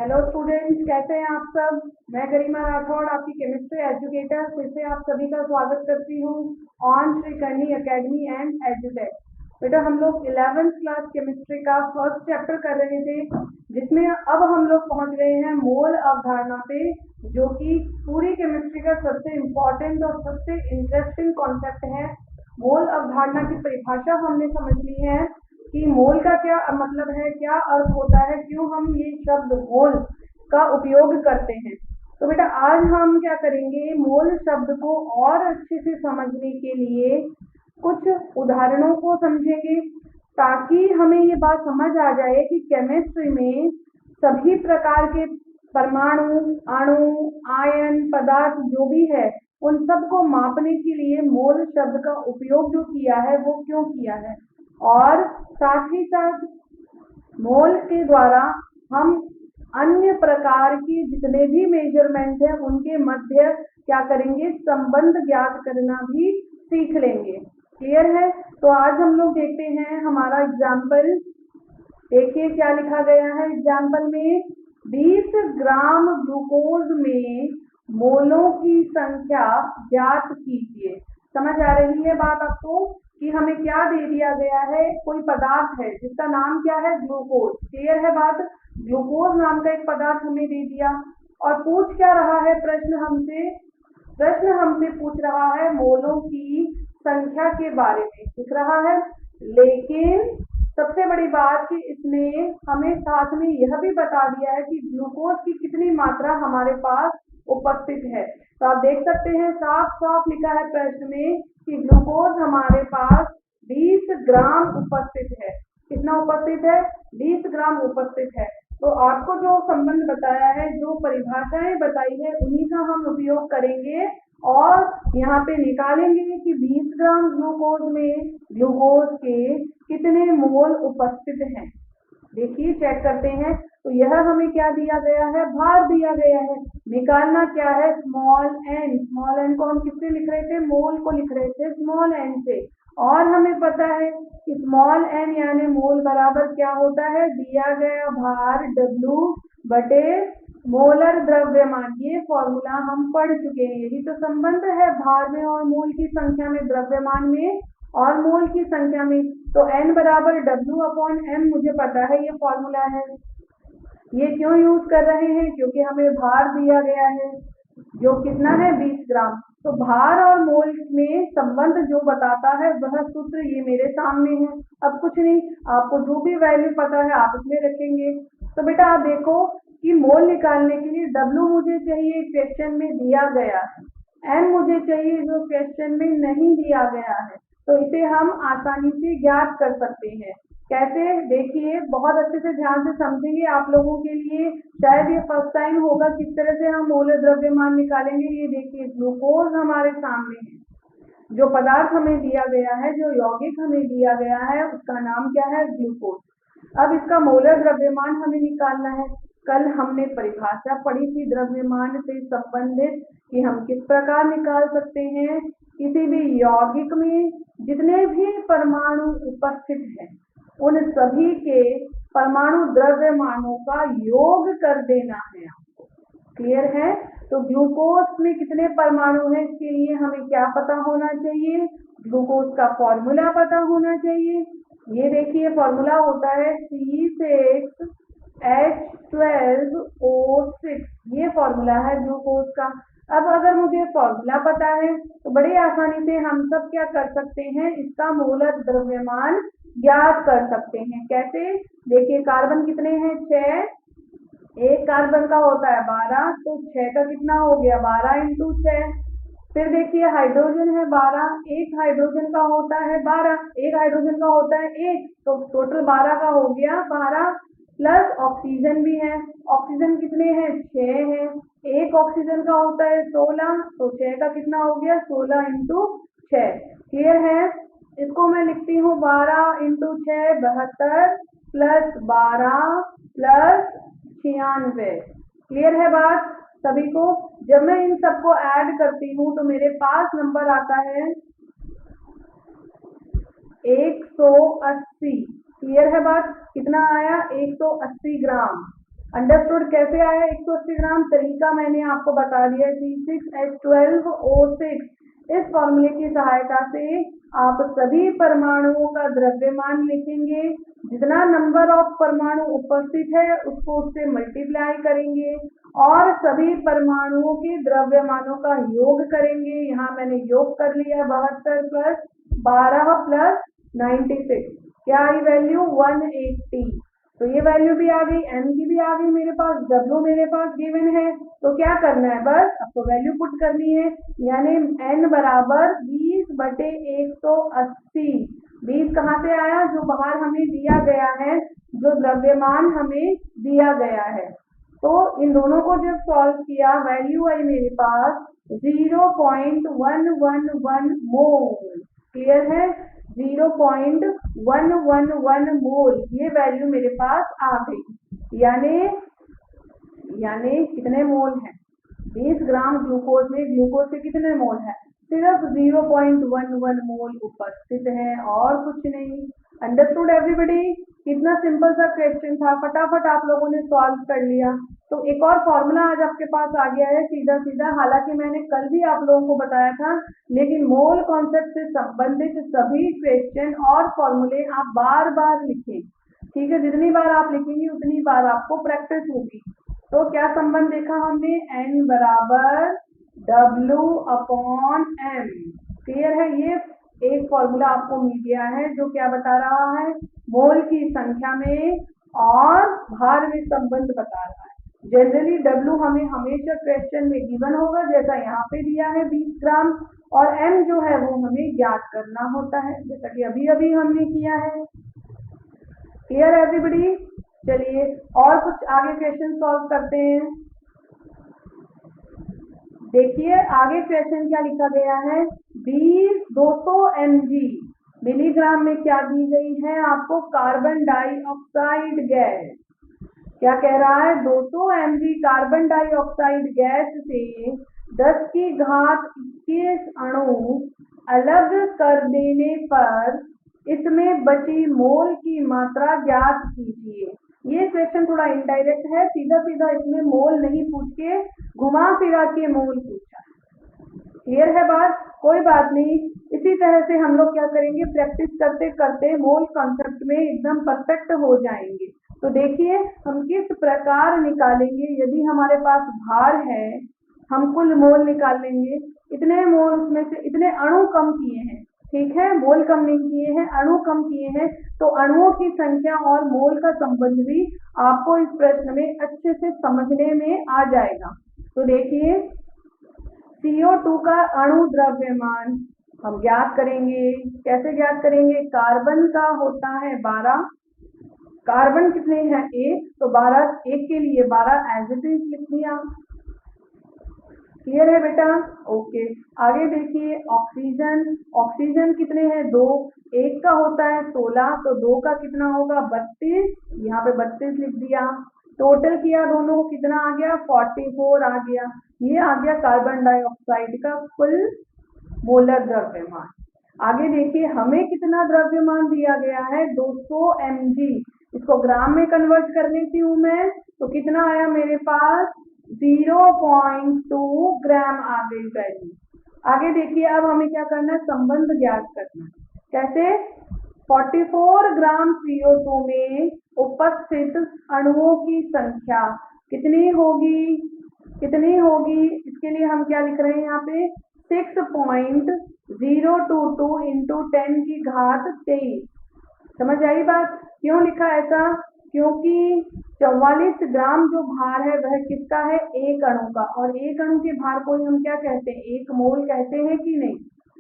Hello students, कैसे हैं आप सब। मैं गरिमा राठौड़, आपकी केमिस्ट्री एजुकेटर, फिर से आप सभी का स्वागत करती हूँ ऑन श्री करनी एकेडमी एंड एजुटेक। बेटा, हम लोग 11th क्लास केमिस्ट्री का फर्स्ट चैप्टर कर रहे थे, जिसमें अब हम लोग पहुंच गए हैं मोल अवधारणा पे, जो कि पूरी केमिस्ट्री का सबसे इम्पोर्टेंट और सबसे इंटरेस्टिंग कॉन्सेप्ट है। मोल अवधारणा की परिभाषा हमने समझ ली है कि मोल का क्या मतलब है, क्या अर्थ होता है, क्यों हम ये शब्द मोल का उपयोग करते हैं। तो बेटा, आज हम क्या करेंगे, मोल शब्द को और अच्छे से समझने के लिए कुछ उदाहरणों को समझेंगे, ताकि हमें ये बात समझ आ जाए कि केमिस्ट्री में सभी प्रकार के परमाणु, अणु, आयन, पदार्थ जो भी है, उन सबको मापने के लिए मोल शब्द का उपयोग जो किया है वो क्यों किया है, और साथ ही साथ मोल के द्वारा हम अन्य प्रकार की जितने भी मेजरमेंट है उनके मध्य क्या करेंगे, संबंध ज्ञात करना भी सीख लेंगे। क्लियर है। तो आज हम लोग देखते हैं हमारा एग्जाम्पल। देखिए क्या लिखा गया है एग्जाम्पल में। 20 ग्राम ग्लूकोज में मोलों की संख्या ज्ञात कीजिए। समझ आ रही है बात आपको कि हमें क्या दे दिया गया है, कोई पदार्थ है जिसका नाम क्या है, ग्लूकोज। क्लियर है बात। ग्लूकोज नाम का एक पदार्थ हमें दे दिया, और पूछ क्या रहा है प्रश्न हमसे पूछ रहा है मोलों की संख्या के बारे में दिख रहा है। लेकिन सबसे बड़ी बात कि इसने हमें साथ में यह भी बता दिया है कि ग्लूकोज की कितनी मात्रा हमारे पास उपस्थित है। तो आप देख सकते हैं साफ साफ लिखा है प्रश्न में कि ग्लूकोज हमारे पास 20 ग्राम उपस्थित है। कितना उपस्थित है, 20 ग्राम उपस्थित है। तो आपको जो संबंध बताया है, जो परिभाषाएं बताई है, उन्हीं का हम उपयोग करेंगे और यहाँ पे निकालेंगे कि 20 ग्राम ग्लूकोज में ग्लूकोज के कितने मोल उपस्थित हैं। देखिए चेक करते हैं। तो यह हमें क्या दिया गया है, भार दिया गया है। निकालना क्या है, स्मॉल एन। स्मॉल एन को हम किससे लिख रहे थे, मोल को लिख रहे थे स्मॉल एन से। और हमें पता है कि स्मॉल एन यानी मोल बराबर क्या होता है, दिया गया भार W बटे मोलर द्रव्यमान। ये फॉर्मूला हम पढ़ चुके हैं। यही तो संबंध है भार में और मोल की संख्या में, द्रव्यमान में और मोल की संख्या में। तो N बराबर W/M मुझे पता है, ये फॉर्मूला है। ये क्यों यूज कर रहे हैं, क्योंकि हमें भार दिया गया है जो कितना है, 20 ग्राम। तो भार और मोल में संबंध जो बताता है वह सूत्र ये मेरे सामने है। अब कुछ नहीं, आपको जो भी वैल्यू पता है आप उसमें रखेंगे। तो बेटा आप देखो कि मोल निकालने के लिए W मुझे चाहिए, क्वेश्चन में दिया गया है। M मुझे चाहिए जो क्वेश्चन में नहीं दिया गया है। तो इसे हम आसानी से ज्ञात कर सकते हैं। कैसे, देखिए बहुत अच्छे से ध्यान से समझेंगे। आप लोगों के लिए शायद ये फर्स्ट टाइम होगा किस तरह से हम मोल द्रव्यमान निकालेंगे। ये देखिए ग्लूकोज हमारे सामने है, जो पदार्थ हमें दिया गया है, जो यौगिक हमें दिया गया है, उसका नाम क्या है, ग्लूकोज। अब इसका मोलर द्रव्यमान हमें निकालना है। कल हमने परिभाषा पढ़ी थी द्रव्यमान से संबंधित कि हम किस प्रकार निकाल सकते हैं, किसी भी यौगिक में जितने भी परमाणु उपस्थित हैं उन सभी के परमाणु द्रव्यमानों का योग कर देना है आपको। क्लियर है। तो ग्लूकोज में कितने परमाणु हैं, इसके लिए हमें क्या पता होना चाहिए, ग्लूकोज का फॉर्मूला पता होना चाहिए। ये देखिए फॉर्मूला होता है C6H12O6। ये फॉर्मूला है ग्लूकोज का। अब अगर मुझे फॉर्मूला पता है तो बड़ी आसानी से हम सब क्या कर सकते हैं, इसका मोलर द्रव्यमान ज्ञात कर सकते हैं। कैसे, देखिए कार्बन कितने हैं, 6। एक कार्बन का होता है 12, तो 6 का कितना हो गया, 12 × 6। फिर देखिए हाइड्रोजन है 12, एक हाइड्रोजन का होता है 12, एक हाइड्रोजन का होता है 1, तो टोटल 12 का हो गया 12। प्लस ऑक्सीजन भी है। ऑक्सीजन कितने हैं, 6 हैं। एक ऑक्सीजन का होता है 16, तो 6 का कितना हो गया, 16 × 6। क्लियर है। इसको मैं लिखती हूँ 12 × 6 72 प्लस 12 प्लस 96। क्लियर है बात सभी को। जब मैं इन सबको ऐड करती हूँ तो मेरे पास नंबर आता है 180। क्लियर है बात, कितना आया, 180 ग्राम। अंडरस्टूड कैसे आया 180 ग्राम? तरीका मैंने आपको बता दिया। C6H12O6 इस फॉर्मूले की सहायता से आप सभी परमाणुओं का द्रव्यमान लिखेंगे। जितना नंबर ऑफ परमाणु उपस्थित है उसको उससे मल्टीप्लाई करेंगे और सभी परमाणुओं के द्रव्यमानों का योग करेंगे। यहाँ मैंने योग कर लिया 72 प्लस 12 प्लस 96, क्या आई वैल्यू 180। तो ये वैल्यू भी आ गई, m की भी आ गई मेरे पास, w मेरे पास गिवन है। तो क्या करना है, बस आपको वैल्यू पुट करनी है, यानी n बराबर 20/180। 20 कहाँ से आया? जो बाहर हमें दिया गया है, जो द्रव्यमान हमें दिया गया है। तो इन दोनों को जब सॉल्व किया वैल्यू आई मेरे पास 0.111 मोल। क्लियर है? 0.111 मोल ये वैल्यू मेरे पास आ गई। यानी कितने मोल हैं? 20 ग्राम ग्लूकोज में ग्लूकोज के कितने मोल है? सिर्फ 0.11 मोल उपस्थित है और कुछ नहीं। Understood everybody? कितना सिंपल सा क्वेश्चन था, फटाफट आप लोगों ने सॉल्व कर लिया। तो एक और फॉर्मूला आज आपके पास आ गया है सीधा सीधा, हालांकि मैंने कल भी आप लोगों को बताया था, लेकिन मोल कॉन्सेप्ट से संबंधित सभी क्वेश्चन और फॉर्मूले आप बार बार लिखें। ठीक है, जितनी बार आप लिखेंगे उतनी बार आपको प्रैक्टिस होगी। तो क्या संबंध देखा हमने? n बराबर W/m। क्लियर है? ये एक फॉर्मूला आपको मिल गया है जो क्या बता रहा है? मोल की संख्या में और भार में संबंध बता रहा है। जनरली W हमें हमेशा क्वेश्चन में गिवन होगा, जैसा यहाँ पे दिया है 20 ग्राम, और m जो है वो हमें ज्ञात करना होता है, जैसा कि अभी अभी हमने किया है। Clear everybody? चलिए और कुछ आगे क्वेश्चन सॉल्व करते हैं। देखिए आगे क्वेश्चन क्या लिखा गया है? 200 mg मिलीग्राम में क्या दी गई है आपको? Carbon dioxide gas. क्या कह रहा है? 200 mg कार्बन डाइऑक्साइड गैस से 10 की घात 21 अणु अलग कर देने पर इसमें बची मोल की मात्रा ज्ञात कीजिए। ये क्वेश्चन थोड़ा इनडायरेक्ट है, सीधा सीधा इसमें मोल नहीं पूछ के घुमा फिरा के मोल पूछा। क्लियर है बात? कोई बात नहीं, इसी तरह से हम लोग क्या करेंगे, प्रैक्टिस करते करते मोल कॉन्सेप्ट में एकदम परफेक्ट हो जाएंगे। तो देखिए हम किस प्रकार निकालेंगे। यदि हमारे पास भार है, हम कुल मोल निकाल लेंगे। इतने मोल उसमें से इतने अणु कम किए हैं, ठीक है, मोल कम नहीं किए हैं, अणु कम किए हैं, तो अणुओं की संख्या और मोल का संबंध भी आपको इस प्रश्न में अच्छे से समझने में आ जाएगा। तो देखिए CO2 का अणु द्रव्यमान हम ज्ञात करेंगे। कैसे ज्ञात करेंगे? कार्बन का होता है 12, कार्बन कितने हैं? 1, तो 12 1 के लिए 12 एज इट इज लिख दिया। क्लियर है बेटा? ओके, आगे देखिए ऑक्सीजन। ऑक्सीजन कितने हैं? 2, 1 का होता है 16, तो 2 का कितना होगा? 32, यहाँ पे 32 लिख दिया। टोटल किया दोनों को, कितना आ गया? 44 आ गया। ये आ गया कार्बन डाइऑक्साइड का कुल मोलर द्रव्यमान। आगे देखिए हमें कितना द्रव्यमान दिया गया है? 200 mg। इसको ग्राम में कन्वर्ट कर लेती हूँ मैं, तो कितना आया मेरे पास? 0.2 ग्राम आ गई वैल्यू। आगे देखिए अब हमें क्या करना है? संबंध ज्ञात करना है। कैसे? 44 ग्राम CO2 में उपस्थित अणुओं की संख्या कितनी होगी? कितनी होगी? इसके लिए हम क्या लिख रहे हैं यहाँ पे? 6.022 इंटू 10 की घात 23। समझ आई बात? क्यों लिखा ऐसा? क्योंकि 44 ग्राम जो भार है वह किसका है? एक अणु का, और एक अणु के भार को हम क्या कहते हैं? 1 मोल कहते हैं कि नहीं?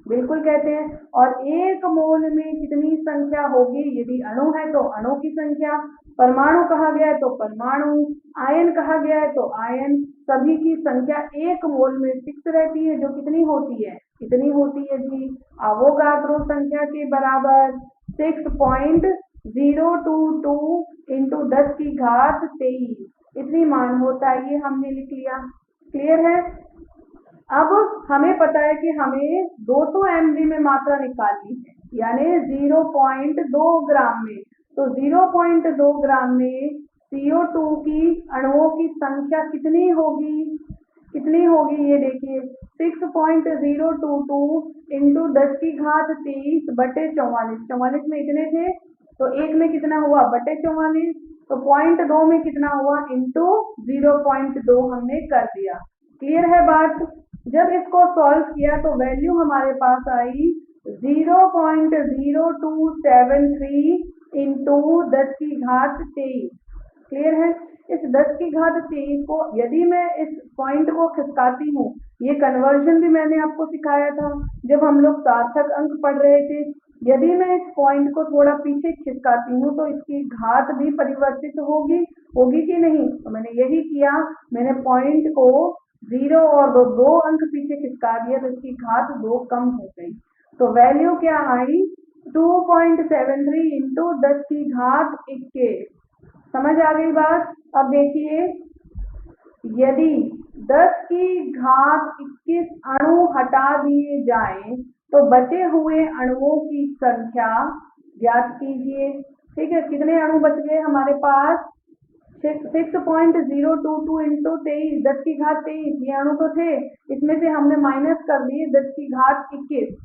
बिल्कुल कहते हैं। और 1 मोल में कितनी संख्या होगी? यदि अणु है तो अणु की संख्या, परमाणु कहा गया है तो परमाणु, आयन कहा गया है तो आयन, सभी की संख्या 1 मोल में फिक्स रहती है, जो कितनी होती है? कितनी होती है जी? अवोगाद्रो संख्या के बराबर 6.022 इंटू 10 की घात 23 इतनी मान होता है। ये हमने लिख लिया। क्लियर है? अब हमें पता है कि हमें 200 mg में मात्रा निकालनी है, यानी 0.2 ग्राम में। तो 0.2 ग्राम में CO2 की अणुओं की संख्या कितनी होगी, ये देखिए 6.022 इंटू 10 की घात 23 बटे 44। 44 में इतने थे तो एक में कितना हुआ बटे 44, तो 0.2 में कितना हुआ इंटू 0.2 हमने कर दिया। क्लियर है बात। जब इसको सॉल्व किया तो वैल्यू हमारे पास आई 0.0273 इंटू 10 की घात 23। क्लियर है। इस 10 की घात 23 को यदि मैं इस पॉइंट को खिसकाती हूँ, ये कन्वर्जन भी मैंने आपको सिखाया था जब हम लोग सार्थक अंक पढ़ रहे थे। यदि मैं इस पॉइंट को थोड़ा पीछे खिसकाती हूँ तो इसकी घात भी परिवर्तित होगी कि नहीं। तो मैंने यही किया, मैंने पॉइंट को 0 और 2 अंक पीछे खिसका दिया तो इसकी घात 2 कम हो गई। तो वैल्यू क्या आई 2.73 इंटू 10 की घात 21। समझ आ गई बात। अब देखिए यदि 10 की घात 21 अणु हटा दिए जाएं तो बचे हुए अणुओं की संख्या ज्ञात कीजिए। ठीक है, कितने अणु बच गए हमारे पास 6.022 इंटू 23 10 की घात 23 ये अणु तो थे, इसमें से हमने माइनस कर दिए 10 की घात 21,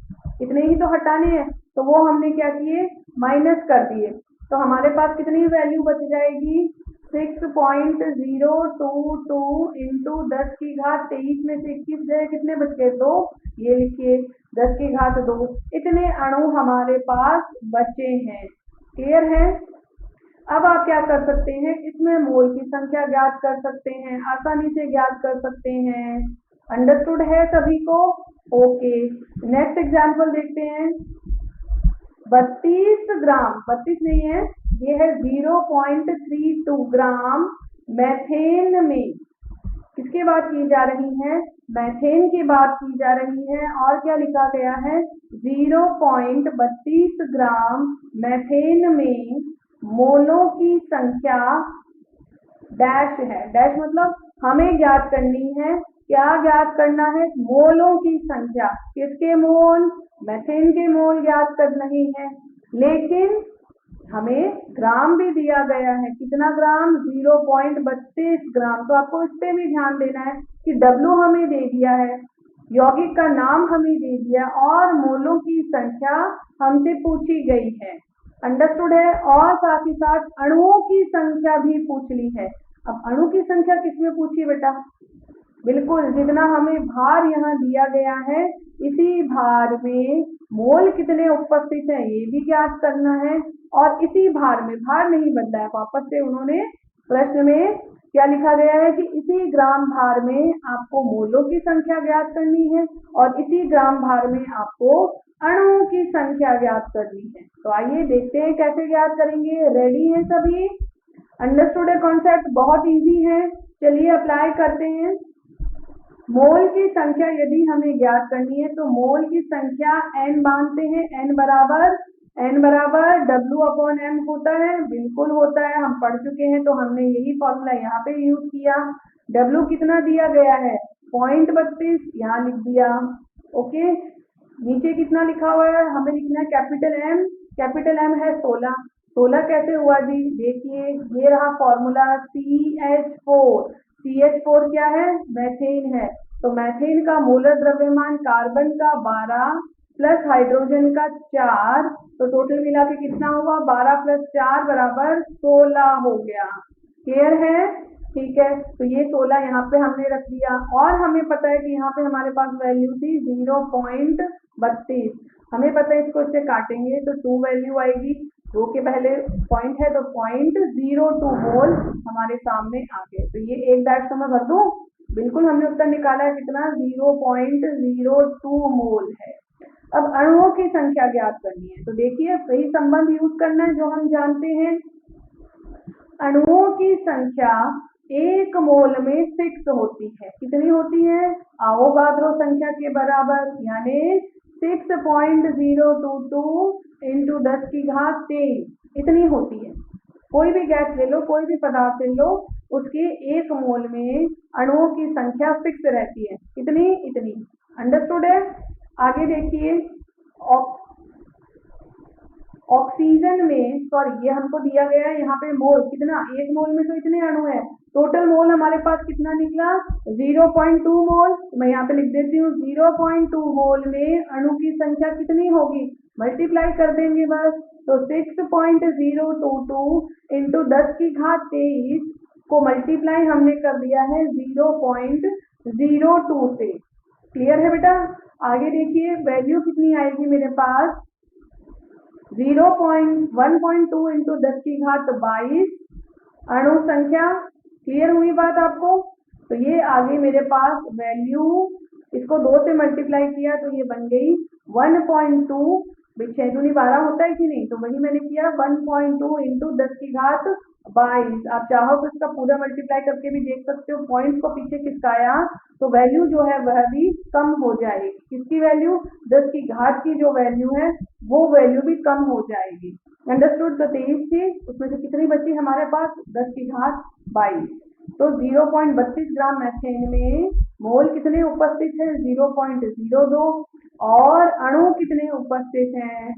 इतने ही तो हटाने हैं तो वो हमने क्या किए माइनस कर दिए। तो हमारे पास कितनी वैल्यू बच जाएगी 6.022 इंटू 10 की घात 23 में से 21 गए, कितने बच गए 2, ये लिखिए 10 की घात 2। इतने अणु हमारे पास बचे हैं। क्लियर है। अब आप क्या कर सकते हैं, इसमें मोल की संख्या ज्ञात कर सकते हैं, आसानी से ज्ञात कर सकते हैं। अंडरस्टूड है सभी को। ओके, नेक्स्ट एग्जाम्पल देखते हैं। 32 ग्राम, 32 नहीं है, ये है 0.32 ग्राम मैथेन में किसकी बात की जा रही है, मैथेन की बात की जा रही है। और क्या लिखा गया है 0.32 ग्राम मैथेन में मोलों की संख्या डैश है। डैश मतलब हमें ज्ञात करनी है, क्या ज्ञात करना है मोलों की संख्या। किसके मोल, मैथेन के मोल ज्ञात करना ही है। लेकिन हमें ग्राम भी दिया गया है, कितना ग्राम 0.32 ग्राम। तो आपको इस पे भी ध्यान देना है कि W हमें दे दिया है, यौगिक का नाम हमें दे दिया और मोलों की संख्या हमसे पूछी गई है। अंडरस्टूड है। और साथ ही साथ अणुओं की संख्या भी पूछ ली है। अब अणु की संख्या किसमें पूछी बेटा, बिल्कुल जितना हमें भार यहाँ दिया गया है इसी भार में मोल कितने उपस्थित हैं ये भी ज्ञात करना है। और इसी भार में, भार नहीं बदला है, वापस से उन्होंने प्रश्न में क्या लिखा गया है कि इसी ग्राम भार में आपको मोलों की संख्या ज्ञात करनी है और इसी ग्राम भार में आपको अणुओं की संख्या ज्ञात करनी है। तो आइए देखते हैं कैसे ज्ञात करेंगे। रेडी हैं सभी, अंडरस्टूड है कॉन्सेप्ट, बहुत इजी है। चलिए अप्लाई करते हैं। मोल की संख्या यदि हमें ज्ञात करनी है तो मोल की संख्या n मानते हैं, n बराबर W/m होता है, बिल्कुल होता है, हम पढ़ चुके हैं तो हमने यही फॉर्मूला यहाँ पे यूज किया। W कितना दिया गया है 0.32, यहाँ लिख दिया। ओके, नीचे कितना लिखा हुआ है हमें लिखना है कैपिटल M है 16। 16 कैसे हुआ जी, देखिए ये रहा फॉर्मूला CH4 क्या है मैथेन है। तो मैथेन का मोलर द्रव्यमान कार्बन का 12 प्लस हाइड्रोजन का 4, तो टोटल मिला के कितना हुआ 12 + 4 = 16 हो गया। क्लियर है, ठीक है। तो ये 16 यहाँ पे हमने रख दिया और हमें पता है कि यहाँ पे हमारे पास वैल्यू थी 0.32। हमें पता है इसको इससे काटेंगे तो 2 वैल्यू आएगी, 2 के पहले पॉइंट है तो 0.02 मोल हमारे सामने आ गए। तो ये एक डैश तो मैं भर दूं, बिल्कुल हमने उत्तर निकाला है कितना 0.02 मोल है। अब अणुओं की संख्या ज्ञात करनी है तो देखिए सही संबंध यूज करना है जो हम जानते हैं। अणुओं की संख्या 1 मोल में फिक्स होती है, कितनी होती है आवोगाद्रो संख्या के बराबर, यानी 6.022 इंटू 10 की घात 23 इतनी होती है। कोई भी गैस ले लो, कोई भी पदार्थ ले लो, उसके 1 मोल में अणुओं की संख्या फिक्स रहती है, कितनी इतनी। अंडरस्टूड है। आगे देखिए ऑक्सीजन में, सॉरी ये हमको दिया गया है यहाँ पे मोल कितना, 1 मोल में तो इतने अणु है, टोटल मोल हमारे पास कितना निकला 0.2 मोल। तो मैं यहाँ पे लिख देती हूँ 0.2 मोल में अणु की संख्या कितनी होगी, मल्टीप्लाई कर देंगे बस। तो 6.022 इंटू 10 की घात 23 को मल्टीप्लाई हमने कर दिया है 0.02 से। क्लियर है बेटा। आगे देखिए वैल्यू कितनी आएगी मेरे पास 1.2 इंटू 10 की घात 22 अणु संख्या। क्लियर हुई बात आपको। तो ये आगे मेरे पास वैल्यू, इसको 2 से मल्टीप्लाई किया तो ये बन गई 1.2, 6 दूनी 12 होता है कि नहीं, तो वही मैंने किया 1.2 इंटू 10 की घात 22। आप चाहो तो इसका पूरा मल्टीप्लाई करके भी देख सकते हो, पॉइंट्स को पीछे खिसकाया तो वैल्यू जो है वह भी कम हो जाएगी। किसकी वैल्यू, 10 की घात की जो वैल्यू है वो वैल्यू भी कम हो जाएगी। अंडरस्टूड। तो 23 थी, उसमें से कितनी बची हमारे पास 10 की घात 22। तो 0.32 ग्राम मैथेन में मोल कितने उपस्थित है 0.02 और अणु कितने उपस्थित हैं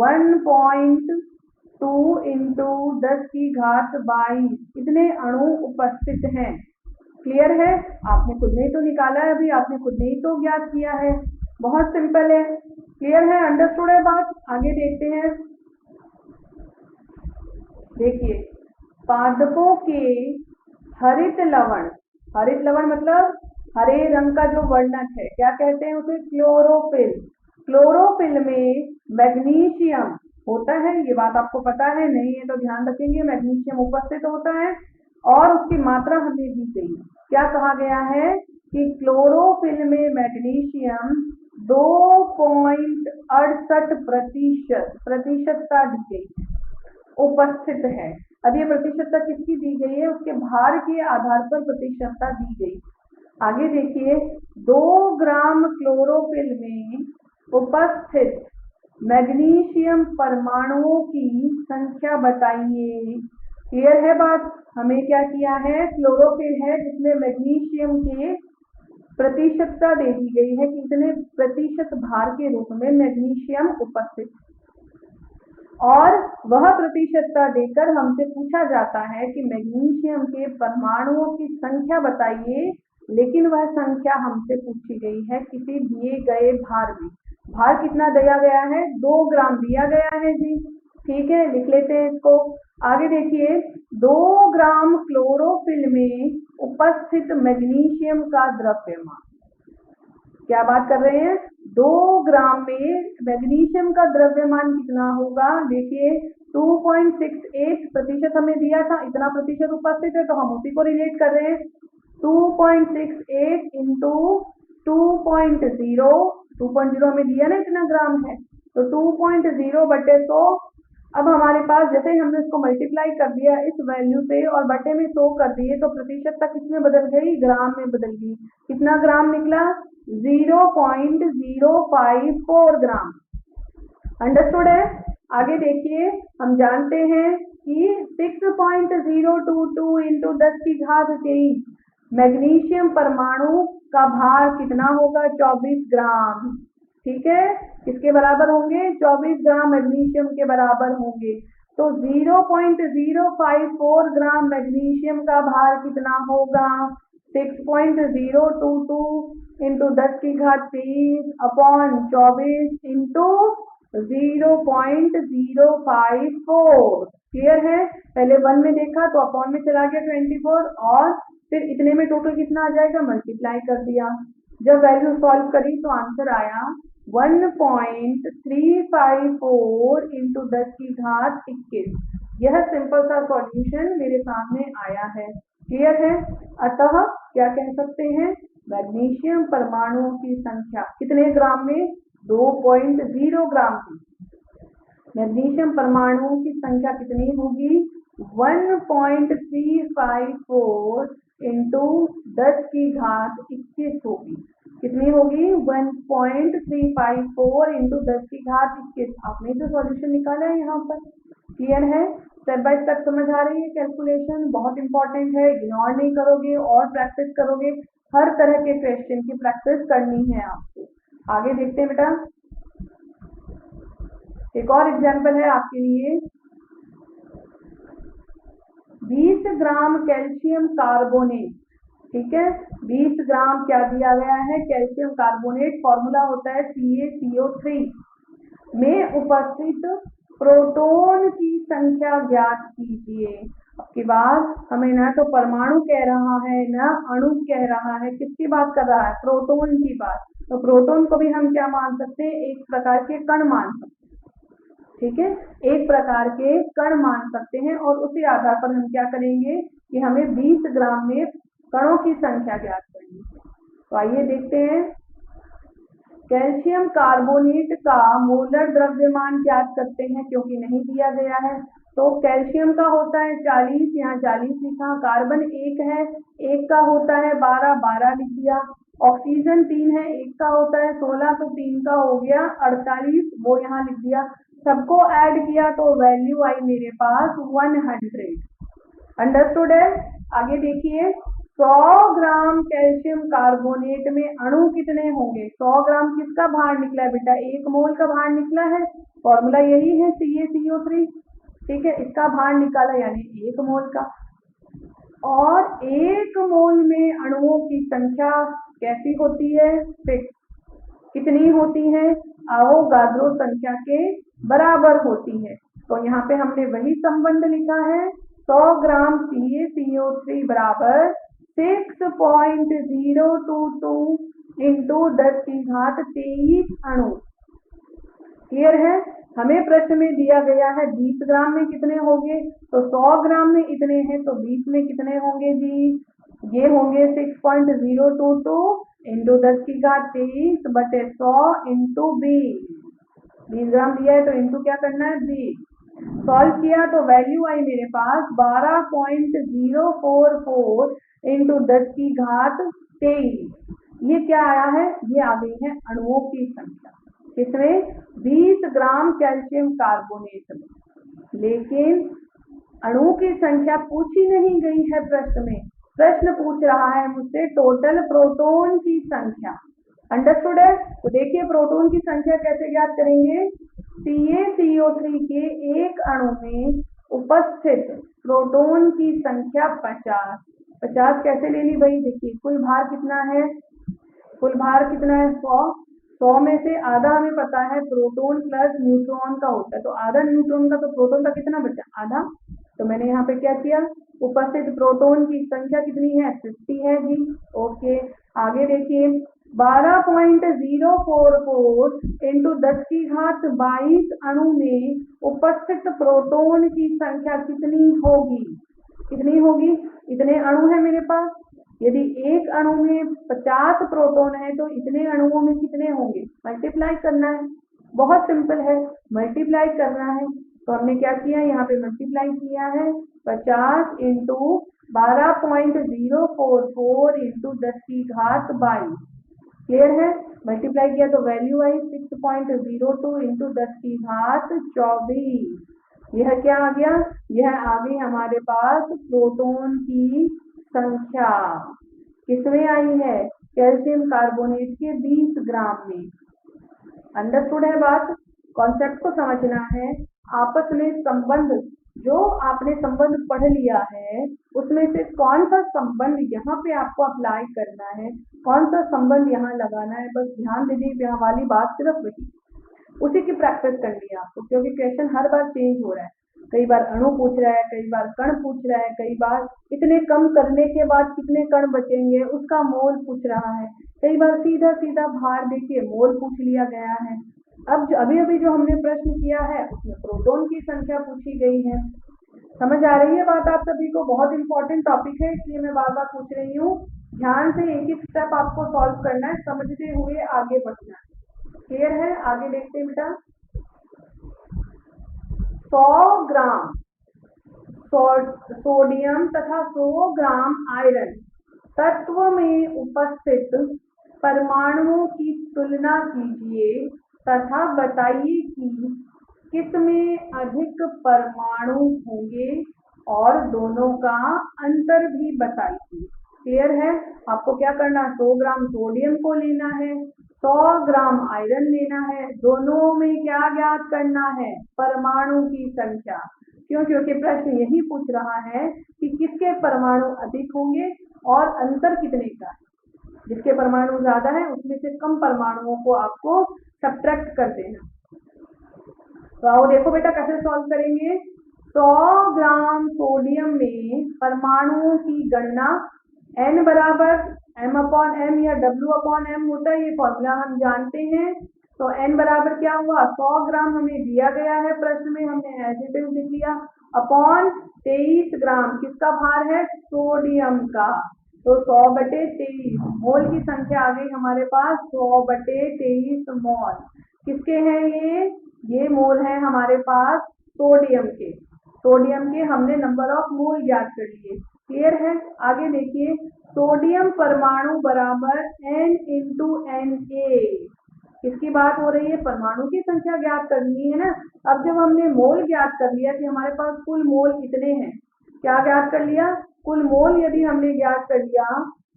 1.2 इंटू 10 की घात 22 इतने अणु उपस्थित हैं। क्लियर है। आपने खुद ने तो निकाला है, अभी आपने खुद ने ही तो ज्ञात किया है, बहुत सिंपल है। क्लियर है, अंडरस्टूड है बात। आगे देखते हैं। देखिए पादपों के हरित लवण, हरित लवण मतलब हरे रंग का जो वर्णक है, क्या कहते हैं उसे, क्लोरोफिल। क्लोरोफिल में मैग्नीशियम होता है, ये बात आपको पता है, नहीं है तो ध्यान रखेंगे, मैग्नीशियम उपस्थित होता है और उसकी मात्रा हमें दी गई। क्या कहा गया है कि क्लोरोफिल में मैग्नीशियम 2.68 प्रतिशतता दी गई उपस्थित है। अब ये प्रतिशतता किसकी दी गई है, उसके भार के आधार पर प्रतिशतता दी गई। आगे देखिए 2 ग्राम क्लोरोफिल में उपस्थित मैग्नीशियम परमाणुओं की संख्या बताइए। क्लियर है बात। हमें क्या किया है, क्लोरोफिल है जिसमें मैग्नीशियम के प्रतिशतता दे दी गई है कि इतने प्रतिशत भार के रूप में मैग्नीशियम उपस्थित, और वह प्रतिशतता देकर हमसे पूछा जाता है कि मैग्नीशियम के परमाणुओं की संख्या बताइए, लेकिन वह संख्या हमसे पूछी गई है किसी दिए गए भार में। भार कितना दिया गया है, 2 ग्राम दिया गया है जी। ठीक है, लिख लेते हैं इसको। आगे देखिए 2 ग्राम क्लोरोफिल में उपस्थित मैग्नीशियम का द्रव्यमान, क्या बात कर रहे हैं, 2 ग्राम में मैग्नीशियम का द्रव्यमान कितना होगा। देखिए 2.68 प्रतिशत हमें दिया था, इतना प्रतिशत उपस्थित है तो हम उसी को रिलेट कर रहे हैं। 2.68 इंटू 2.0 हमें दिया ना, इतना ग्राम है, तो 2.0 बटे 100। अब हमारे पास जैसे ही हमने इसको मल्टीप्लाई कर दिया इस वैल्यू से और बटे में 100 कर दिए तो प्रतिशतता किसमें बदल गई, ग्राम में बदल गई। कितना ग्राम निकला, 0.054 ग्राम। अंडरस्टूड है। आगे देखिए हम जानते हैं कि 6.022 इंटू 10 की घात 23 मैग्नीशियम परमाणु का भार कितना होगा, 24 ग्राम। ठीक है, किसके बराबर होंगे, 24 ग्राम मैग्नीशियम के बराबर होंगे। तो 0.054 ग्राम मैग्नीशियम का भार कितना होगा, 6.022 इंटू 10 की घात 23 अपॉन 24 इंटू 0.054। क्लियर है। पहले 1 में देखा तो अपॉन में चला गया 24 और फिर इतने में टोटल कितना आ जाएगा, मल्टीप्लाई कर दिया। जब वैल्यू सॉल्व करी तो आंसर आया 1.354 इंटू 10 की घात 21। यह सिंपल सा सॉल्यूशन मेरे सामने आया है। क्लियर है। अतः क्या कह सकते हैं, मैग्नीशियम परमाणुओं की संख्या कितने ग्राम में, 2.0 ग्राम की। मैग्नीशियम परमाणुओं की संख्या कितनी होगी, 1.354 इंटू 10 की घात 21 होगी। कितनी होगी, 1.354 इंटू 10 की घात 21। आपने जो सॉल्यूशन निकाला है यहाँ पर। क्लियर है। स्टेप बाय स्टेप समझ आ रही है। कैलकुलेशन बहुत इंपॉर्टेंट है, इग्नोर नहीं करोगे और प्रैक्टिस करोगे। हर तरह के क्वेश्चन की प्रैक्टिस करनी है आपको। आगे देखते हैं बेटा। एक और एग्जाम्पल है आपके लिए, 20 ग्राम कैल्शियम कार्बोनेट, ठीक है, 20 ग्राम क्या दिया गया है, कैल्शियम कार्बोनेट, फॉर्मूला होता है CaCO3, में उपस्थित प्रोटॉन की संख्या ज्ञात कीजिए। अब की बात हमें ना तो परमाणु कह रहा है ना अणु कह रहा है, किसकी बात कर रहा है, प्रोटॉन की बात। तो प्रोटॉन को भी हम क्या मान सकते हैं, एक प्रकार के कण मान सकते हैं, ठीक है, एक प्रकार के कण मान सकते हैं। और उसी आधार पर हम क्या करेंगे कि हमें 20 ग्राम में कणों की संख्या ज्ञात करनी है। तो आइए देखते हैं, कैल्शियम कार्बोनेट का मोलर द्रव्यमान ज्ञात करते हैं, क्योंकि नहीं दिया गया है। तो कैल्शियम का होता है 40, यहाँ 40 लिखा, कार्बन 1 है, 1 का होता है 12, 12 लिख दिया, ऑक्सीजन 3 है, 1 का होता है 16, तो 3 का हो गया 48, वो यहाँ लिख दिया। सबको ऐड किया तो वैल्यू आई मेरे पास 100। अंडरस्टूड है। आगे देखिए, 100 ग्राम कैल्शियम कार्बोनेट में अणु कितने होंगे, 100 ग्राम किसका भार निकला है बेटा, 1 मोल का भार निकला है, फॉर्मूला यही है CaCO3, ठीक है, इसका भार निकाला यानी 1 मोल का। और 1 मोल में अणुओं की संख्या कैसी होती है, फिक्स, कितनी होती है, आवोगाद्रो संख्या के बराबर होती है। तो यहाँ पे हमने वही संबंध लिखा है, 100 ग्राम CaCO3 बराबर 6.022 इंटू 10⁻23 अणु। क्लियर है। हमें प्रश्न में दिया गया है 20 ग्राम में कितने होंगे, तो 100 ग्राम में इतने हैं, तो 20 में कितने होंगे जी, ये होंगे 6.022 इंटू 10⁻23 बटे 100 इंटू 20 ग्राम दिया है तो इंटू क्या करना है 20। सॉल्व किया तो वैल्यू आई मेरे पास 12.044 इंटू 10⁻23। ये क्या आया है, ये आ गई है अणुओं की संख्या, किसमें, 20 ग्राम कैल्शियम कार्बोनेट में। लेकिन अणुओं की संख्या पूछी नहीं गई है प्रश्न में, प्रश्न पूछ रहा है मुझसे टोटल प्रोटॉन की संख्या। अंडरस्टूड है। तो देखिए प्रोटॉन की संख्या कैसे ज्ञात करेंगे, CaCO3 के एक अणु में उपस्थित प्रोटॉन की संख्या 50। 50 कैसे ले ली भाई, देखिए कुल भार कितना है, कुल भार कितना है 100, 100 में से आधा हमें पता है प्रोटॉन प्लस न्यूट्रॉन का होता है, तो आधा न्यूट्रॉन का, तो प्रोटॉन का कितना बचा, आधा। तो मैंने यहाँ पे क्या किया, उपस्थित प्रोटॉन की संख्या कितनी है, 50 है जी, ओके। आगे देखिए 12.044 इंटू 10⁻22 अणु में उपस्थित प्रोटॉन की संख्या कितनी होगी, कितनी होगी, इतने अणु है मेरे पास, यदि एक अणु में 50 प्रोटॉन है तो इतने अणुओं में कितने होंगे, मल्टीप्लाई करना है, बहुत सिंपल है, मल्टीप्लाई करना है। तो हमने क्या किया, यहाँ पे मल्टीप्लाई किया है 50 इंटू 12.044 इंटू 10⁻22। क्लियर है, मल्टीप्लाई किया तो वैल्यू आई 6.02 इंटू 10⁻24। यह क्या आ गया, यह आ गई हमारे पास प्रोटॉन की संख्या, किसमें आई है, कैल्शियम कार्बोनेट के 20 ग्राम में। अंडरस्टूड है बात, कॉन्सेप्ट को समझना है। आपस में संबंध, जो आपने संबंध पढ़ लिया है उसमें से कौन सा संबंध यहाँ पे आपको अप्लाई करना है, कौन सा संबंध यहाँ लगाना है, बस ध्यान दीजिए, यहाँ वाली बात सिर्फ वही, उसी की प्रैक्टिस करनी है आपको, क्योंकि क्वेश्चन हर बार चेंज हो रहा है, कई बार अणु पूछ रहा है, कई बार कण पूछ रहा है, कई बार इतने कम करने के बाद कितने कण बचेंगे उसका मोल पूछ रहा है, कई बार सीधा सीधा भार देखिए मोल पूछ लिया गया है। अब अभी जो हमने प्रश्न किया है उसमें प्रोटॉन की संख्या पूछी गई है। समझ आ रही है बात आप सभी को, बहुत इंपॉर्टेंट टॉपिक है इसलिए मैं बार बार पूछ रही हूँ, ध्यान से एक एक स्टेप आपको सॉल्व करना है, समझते हुए आगे बढ़ना है। क्लियर है, आगे देखते हैं बेटा। 100 ग्राम सोडियम तथा 100 ग्राम आयरन तत्व में उपस्थित परमाणुओं की तुलना कीजिए तथा बताइए कि किसमें अधिक परमाणु होंगे और दोनों का अंतर भी बताइए। क्लियर है, आपको क्या करना है, 100 ग्राम सोडियम को लेना है, 100 ग्राम आयरन लेना है। दोनों में क्या ज्ञात करना है? परमाणु की संख्या। क्यों? क्योंकि प्रश्न यही पूछ रहा है कि किसके परमाणु अधिक होंगे और अंतर कितने का है। जिसके परमाणु ज्यादा है उसमें से कम परमाणुओं को आपको सब्ट्रैक्ट कर देना। तो आओ देखो बेटा कैसे सॉल्व करेंगे। 100 ग्राम सोडियम में परमाणुओं की गणना n बराबर m/m या W/m होता है, ये फॉर्मूला हम जानते हैं। तो n बराबर क्या हुआ? 100 ग्राम हमें दिया गया है प्रश्न में, हमने एज इट इज लिख लिया, अपॉन 23 ग्राम किसका भार है? सोडियम का। तो 100/23 मोल की संख्या आ गई हमारे पास 100/23 मोल। किसके हैं ये मोल है हमारे पास सोडियम के। सोडियम के हमने नंबर ऑफ मोल ज्ञात कर लिए। क्लियर है? आगे देखिए, सोडियम परमाणु बराबर n इंटू Na। किसकी बात हो रही है? परमाणु की संख्या ज्ञात करनी है ना। अब जब हमने मोल ज्ञात कर लिया कि हमारे पास कुल मोल कितने हैं, क्या ज्ञात कर लिया? कुल मोल यदि हमने ज्ञात कर लिया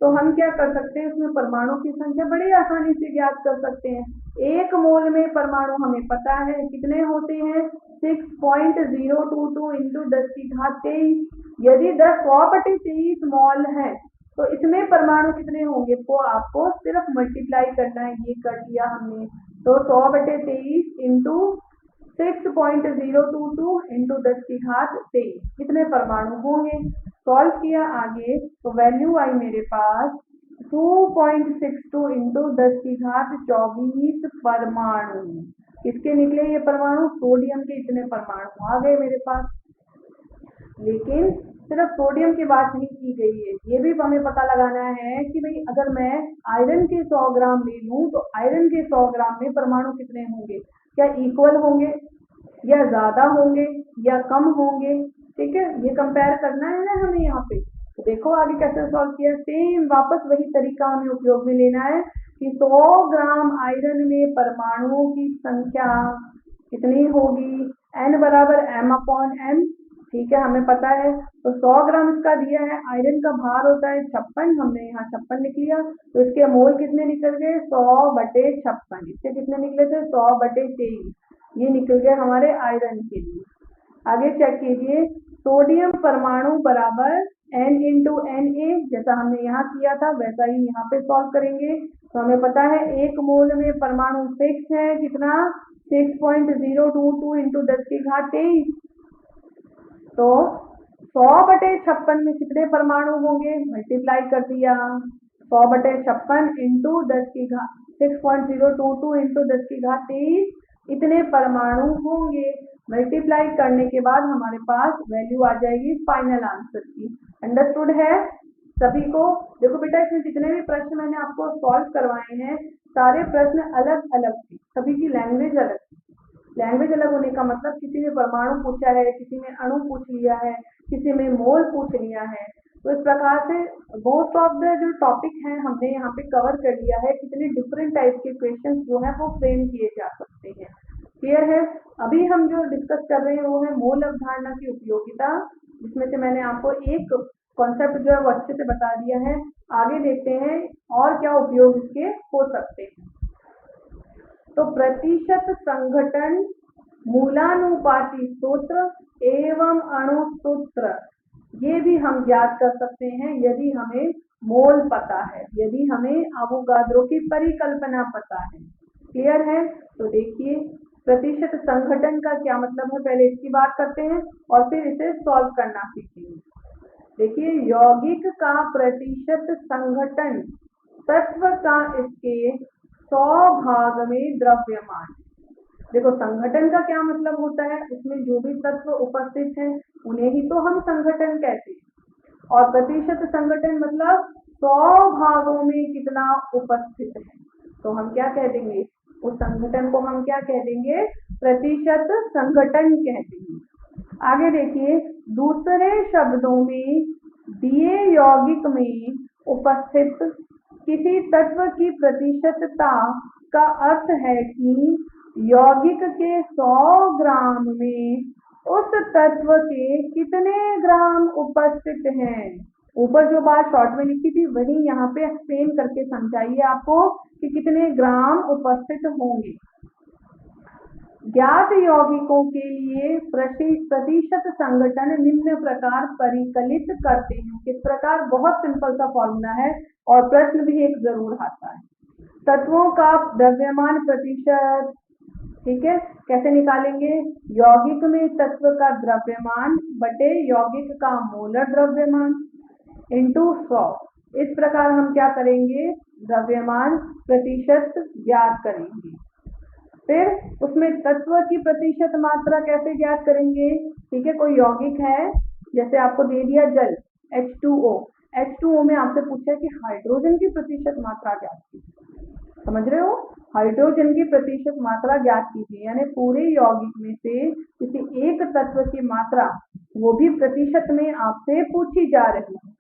तो हम क्या कर सकते हैं? उसमें परमाणु की संख्या बड़ी आसानी से ज्ञात कर सकते हैं। एक मोल में परमाणु हमें पता है कितने होते हैं? 6.022 इंटू 10⁻23। यदि 100/23 मोल है तो इसमें परमाणु कितने होंगे? तो आपको सिर्फ मल्टीप्लाई करना है। ये कर लिया हमने। तो 100/23 इंटू 6.022 इंटू 10⁻23 कितने परमाणु होंगे? सॉल्व किया आगे तो वैल्यू आई मेरे पास 2.62 इंटू 10⁻24 परमाणु। किसके निकले ये परमाणु? सोडियम के इतने परमाणु आ गए मेरे पास। लेकिन सिर्फ सोडियम की बात नहीं की गई है, ये भी हमें पता लगाना है कि भाई अगर मैं आयरन के 100 ग्राम ले लूं तो आयरन के 100 ग्राम में परमाणु कितने होंगे? क्या इक्वल होंगे या ज्यादा होंगे या कम होंगे? ठीक है, ये कंपेयर करना है ना हमें यहाँ पे। तो देखो आगे कैसे सॉल्व किया। सेम वापस वही तरीका हमें उपयोग में लेना है कि 100 ग्राम आयरन में परमाणुओं की संख्या कितनी होगी? n बराबर m/m। ठीक है, हमें पता है। तो 100 ग्राम इसका दिया है। आयरन का भार होता है 56, हमने यहाँ 56 लिख लिया। तो इसके मोल कितने निकल गए? 100/56। इससे कितने निकले थे? 100/23। ये निकल गए हमारे आयरन के लिए। आगे चेक कीजिए, सोडियम परमाणु बराबर n इंटू Na। जैसा हमने यहाँ किया था वैसा ही यहाँ पे सॉल्व करेंगे। तो हमें पता है एक मोल में परमाणु फिक्स है कितना? 6.022 इंटू 10⁻23। तो 100/56 में कितने परमाणु होंगे? मल्टीप्लाई कर दिया। 100/56 इंटू 6.022 इंटू 10⁻23 इतने परमाणु होंगे। मल्टीप्लाई करने के बाद हमारे पास वैल्यू आ जाएगी फाइनल आंसर की। अंडरस्टूड है सभी को? देखो बेटा इसमें जितने भी प्रश्न मैंने आपको सॉल्व करवाए हैं सारे प्रश्न अलग अलग थे, सभी की लैंग्वेज अलग थी। लैंग्वेज अलग होने का मतलब किसी में परमाणु पूछा है, किसी में अणु पूछ लिया है, किसी में मोल पूछ लिया है। तो इस प्रकार से मोस्ट ऑफ द जो टॉपिक हैं हमने यहाँ पे कवर कर लिया है। कितने डिफरेंट टाइप के क्वेश्चंस जो है वो फ्रेम किए जा सकते हैं। क्लियर है? अभी हम जो डिस्कस कर रहे हैं वो है मोल अवधारणा की उपयोगिता, जिसमें से मैंने आपको एक कॉन्सेप्ट जो है वो अच्छे से बता दिया है। आगे देखते हैं और क्या उपयोग इसके हो सकते हैं। तो प्रतिशत संघटन, मूलानुपाती सूत्र एवं अणु सूत्र ये भी हम ज्ञात कर सकते हैं यदि हमें मोल पता है, यदि हमें अवोगाद्रो की परिकल्पना पता है। क्लियर है? तो देखिए प्रतिशत संघटन का क्या मतलब है, पहले इसकी बात करते हैं और फिर इसे सॉल्व करना सीखेंगे। देखिए यौगिक का प्रतिशत संघटन तत्व का इसके 100 भाग में द्रव्यमान। देखो संघटन का क्या मतलब होता है, उसमें जो भी तत्व उपस्थित हैं उन्हें ही तो हम संघटन कहते हैं। और प्रतिशत संघटन मतलब 100 भागों में कितना उपस्थित है, तो हम क्या कह देंगे? उस संघटन को हम क्या कह देंगे? प्रतिशत संघटन कह देंगे। आगे देखिए, दूसरे शब्दों में दिए यौगिक में उपस्थित किसी तत्व की प्रतिशतता का अर्थ है कि यौगिक के 100 ग्राम में उस तत्व के कितने ग्राम उपस्थित हैं, ऊपर जो बात शॉर्ट में लिखी थी वही यहाँ पे एक्सप्लेन करके समझाइए आपको कि कितने ग्राम उपस्थित होंगे। ज्ञात यौगिकों के लिए प्रतिशत संगठन निम्न प्रकार परिकलित करते हैं। किस प्रकार? बहुत सिंपल सा फॉर्मूला है और प्रश्न भी एक जरूर आता है। तत्वों का द्रव्यमान प्रतिशत, ठीक है, कैसे निकालेंगे? यौगिक में तत्व का द्रव्यमान बटे यौगिक का मोलर द्रव्यमान इंटू 100। इस प्रकार हम क्या करेंगे? द्रव्यमान प्रतिशत ज्ञात करेंगे। फिर उसमें तत्व की प्रतिशत मात्रा कैसे ज्ञात करेंगे? ठीक है, कोई यौगिक है, जैसे आपको दे दिया जल H2O, H2O में आपसे पूछा है कि हाइड्रोजन की प्रतिशत मात्रा ज्ञात कीजिए। समझ रहे हो? हाइड्रोजन की प्रतिशत मात्रा ज्ञात कीजिए, यानी पूरे यौगिक में से किसी एक तत्व की मात्रा, वो भी प्रतिशत में आपसे पूछी जा रही है।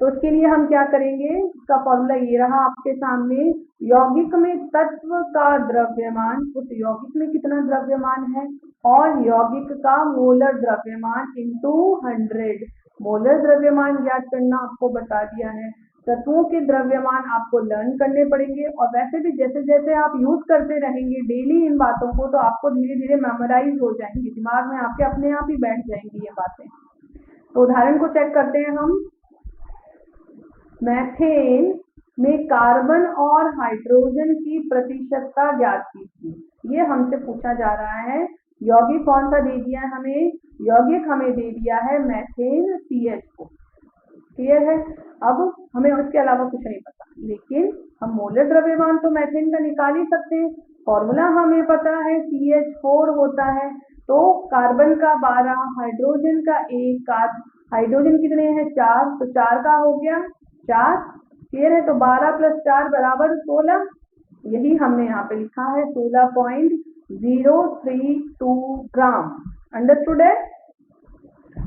तो उसके लिए हम क्या करेंगे? इसका फॉर्मूला ये रहा आपके सामने। यौगिक में तत्व का द्रव्यमान, उस यौगिक में कितना द्रव्यमान है, और यौगिक का मोलर द्रव्यमान इंटू 100। मोलर द्रव्यमान ज्ञात करना आपको बता दिया है। तत्वों के द्रव्यमान आपको लर्न करने पड़ेंगे, और वैसे भी जैसे जैसे आप यूज करते रहेंगे डेली इन बातों को, तो आपको धीरे धीरे मेमोराइज हो जाएंगी, दिमाग में आपके अपने आप ही बैठ जाएंगी ये बातें। तो उदाहरण को चेक करते हैं हम। मीथेन में कार्बन और हाइड्रोजन की प्रतिशतता ज्ञात कीजिए। ये हमसे पूछा जा रहा है। यौगिक कौन सा दे दिया है हमें? यौगिक हमें दे दिया है मीथेन CH4। क्लियर है? अब हमें उसके अलावा कुछ नहीं पता, लेकिन हम मोलर द्रव्यमान तो मीथेन का निकाल ही सकते हैं। फॉर्मूला हमें पता है, CH4 होता है, तो कार्बन का 12, हाइड्रोजन का 1, हाइड्रोजन कितने हैं? 4, तो 4 का हो गया 4। क्लियर है? तो 12 + 4 = 16। यही हमने यहाँ पे लिखा है 16.032 ग्राम। अंडरस्टूड है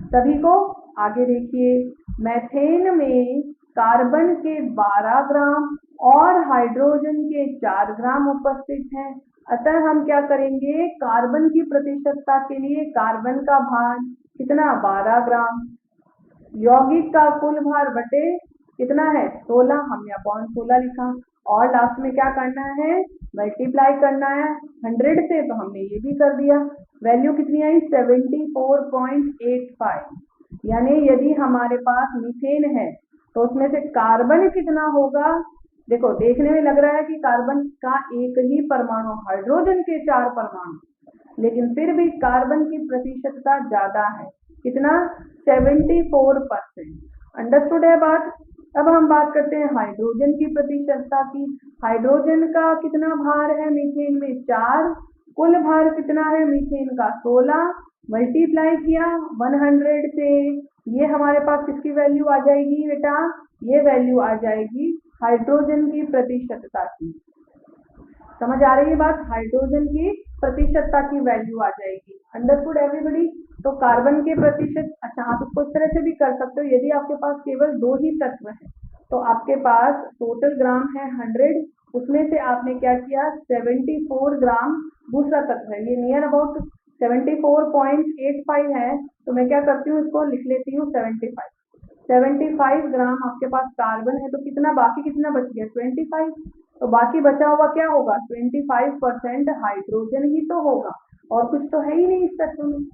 सभी को? आगे देखिए, मीथेन में कार्बन के 12 ग्राम और हाइड्रोजन के 4 ग्राम उपस्थित हैं। अतः हम क्या करेंगे? कार्बन की प्रतिशतता के लिए कार्बन का भार कितना? 12 ग्राम। यौगिक का कुल भार बटे कितना है? 16, हमने अपॉन 16 लिखा, और लास्ट में क्या करना है? मल्टीप्लाई करना है 100 से, तो हमने ये भी कर दिया। वैल्यू कितनी आई? 74.85। यानी यदि हमारे पास मीथेन है तो उसमें से कार्बन कितना होगा? देखो, देखने में लग रहा है कि कार्बन का एक ही परमाणु, हाइड्रोजन के 4 परमाणु, लेकिन फिर भी कार्बन की प्रतिशतता ज्यादा है। कितना? 74%। अंडरस्टूड है बात? अब हम बात करते हैं हाइड्रोजन की प्रतिशतता की। हाइड्रोजन का कितना भार है मीथेन में? 4। कुल भार कितना है मीथेन का? 16। मल्टीप्लाई किया 100 से, ये हमारे पास किसकी वैल्यू आ जाएगी बेटा? ये वैल्यू आ जाएगी हाइड्रोजन की प्रतिशतता की। समझ आ रही है बात? हाइड्रोजन की प्रतिशतता की वैल्यू आ जाएगी। Understood everybody? तो कार्बन के प्रतिशत, अच्छा आप इसको इस तरह से भी कर सकते हो, यदि आपके पास केवल 2 ही तत्व हैं तो आपके पास टोटल ग्राम है 100, उसमें से आपने क्या किया? 74 ग्राम दूसरा तत्व है, ये नियर अबाउट 74.85 है, तो मैं क्या करती हूँ, इसको लिख लेती हूँ 75 ग्राम आपके पास कार्बन है, तो कितना बाकी कितना बच गया? 25। तो बाकी बचा हुआ क्या होगा? 25% हाइड्रोजन ही तो होगा, और कुछ तो है ही नहीं इस तत्व में।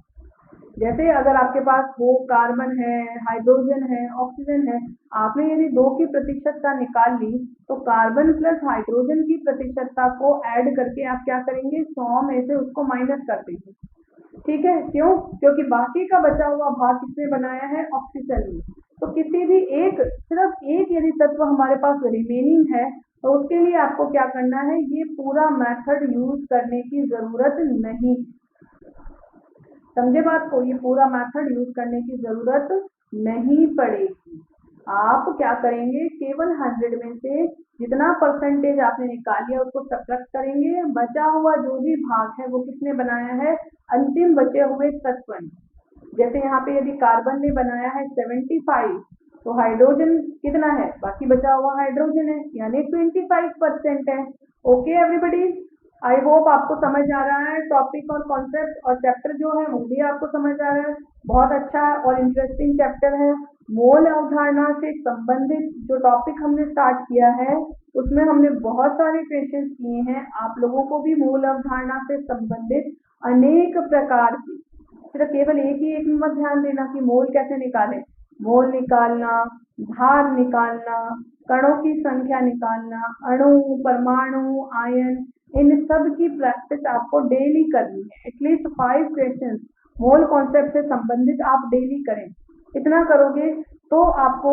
जैसे अगर आपके पास वो कार्बन है, हाइड्रोजन है, ऑक्सीजन है, आपने यदि 2 की प्रतिशतता निकाल ली, तो कार्बन प्लस हाइड्रोजन की प्रतिशतता को ऐड करके आप क्या करेंगे? 100 में से उसको माइनस कर देंगे। ठीक है? क्यों? क्योंकि बाकी का बचा हुआ भाग किसने बनाया है? ऑक्सीजन ने। तो किसी भी एक, सिर्फ एक यदि तत्व हमारे पास रिमेनिंग है, तो उसके लिए आपको क्या करना है? ये पूरा मेथड यूज करने की जरूरत नहीं। समझे बात को? ये पूरा मेथड यूज करने की जरूरत नहीं पड़ेगी। आप क्या करेंगे? केवल 100 में से जितना परसेंटेज आपने निकाल लिया उसको सब्ट्रैक्ट करेंगे, बचा हुआ जो भी भाग है वो किसने बनाया है? अंतिम बचे हुए तत्व ने। जैसे यहाँ पे यदि कार्बन ने बनाया है 75, तो हाइड्रोजन कितना है? बाकी बचा हुआ हाइड्रोजन है, यानी 25% है। Okay everybody? आई होप आपको समझ आ रहा है टॉपिक और कॉन्सेप्ट, और चैप्टर जो है वो भी आपको समझ आ रहा है। बहुत अच्छा और इंटरेस्टिंग चैप्टर है, मोल अवधारणा से संबंधित जो टॉपिक हमने स्टार्ट किया है उसमें हमने बहुत सारे क्वेश्चंस किए हैं। आप लोगों को भी मोल अवधारणा से संबंधित अनेक प्रकार की, सिर्फ केवल एक में मत ध्यान देना कि मोल कैसे निकालें, मोल निकालना, भार निकालना, कणों की संख्या निकालना, अणु, परमाणु, आयन, इन सब की प्रैक्टिस आपको डेली करनी है। एटलीस्ट 5 क्वेश्चंस मोल कॉन्सेप्ट से संबंधित आप डेली करें। इतना करोगे तो आपको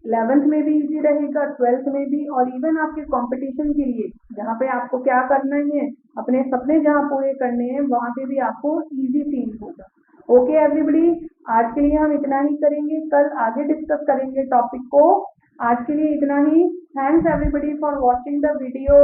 11th में भी इजी रहेगा, 12th में भी, और इवन आपके कंपटीशन के लिए जहाँ पे आपको क्या करना है, अपने सपने जहाँ पूरे करने हैं वहाँ पे भी आपको इजी फील होगा। ओके एवरीबॉडी, आज के लिए हम इतना ही करेंगे, कल आगे डिस्कस करेंगे टॉपिक को। आज के लिए इतना ही। Thanks everybody for watching the video.